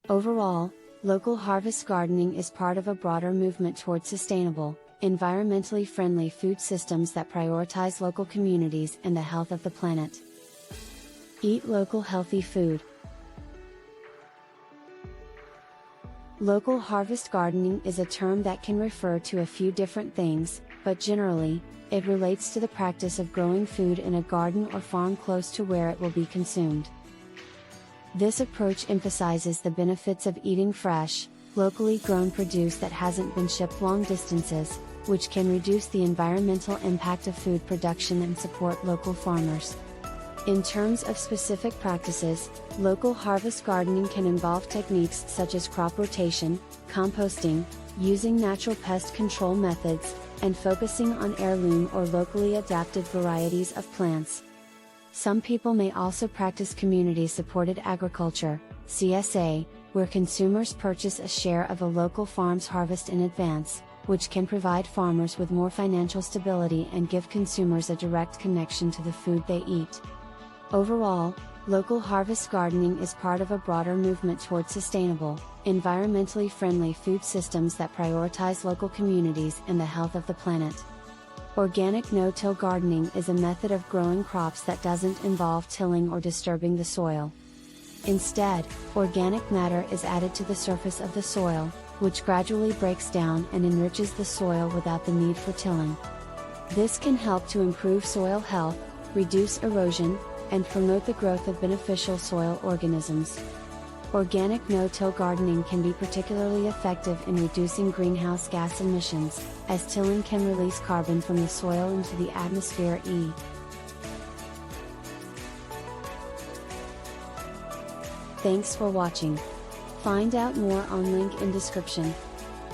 Overall, local harvest gardening is part of a broader movement towards sustainable, environmentally friendly food systems that prioritize local communities and the health of the planet. Eat local healthy food. Local harvest gardening is a term that can refer to a few different things, but generally, it relates to the practice of growing food in a garden or farm close to where it will be consumed. This approach emphasizes the benefits of eating fresh, locally grown produce that hasn't been shipped long distances, which can reduce the environmental impact of food production and support local farmers. In terms of specific practices, local harvest gardening can involve techniques such as crop rotation, composting, using natural pest control methods, and focusing on heirloom or locally adapted varieties of plants. Some people may also practice community-supported agriculture, CSA, where consumers purchase a share of a local farm's harvest in advance, which can provide farmers with more financial stability and give consumers a direct connection to the food they eat. Overall, local harvest gardening is part of a broader movement towards sustainable, environmentally friendly food systems that prioritize local communities and the health of the planet. Organic no-till gardening is a method of growing crops that doesn't involve tilling or disturbing the soil. Instead, organic matter is added to the surface of the soil, which gradually breaks down and enriches the soil without the need for tilling. This can help to improve soil health, reduce erosion, and promote the growth of beneficial soil organisms. Organic no-till gardening can be particularly effective in reducing greenhouse gas emissions, as tilling can release carbon from the soil into the atmosphere. Thanks for watching. Find out more on link in description.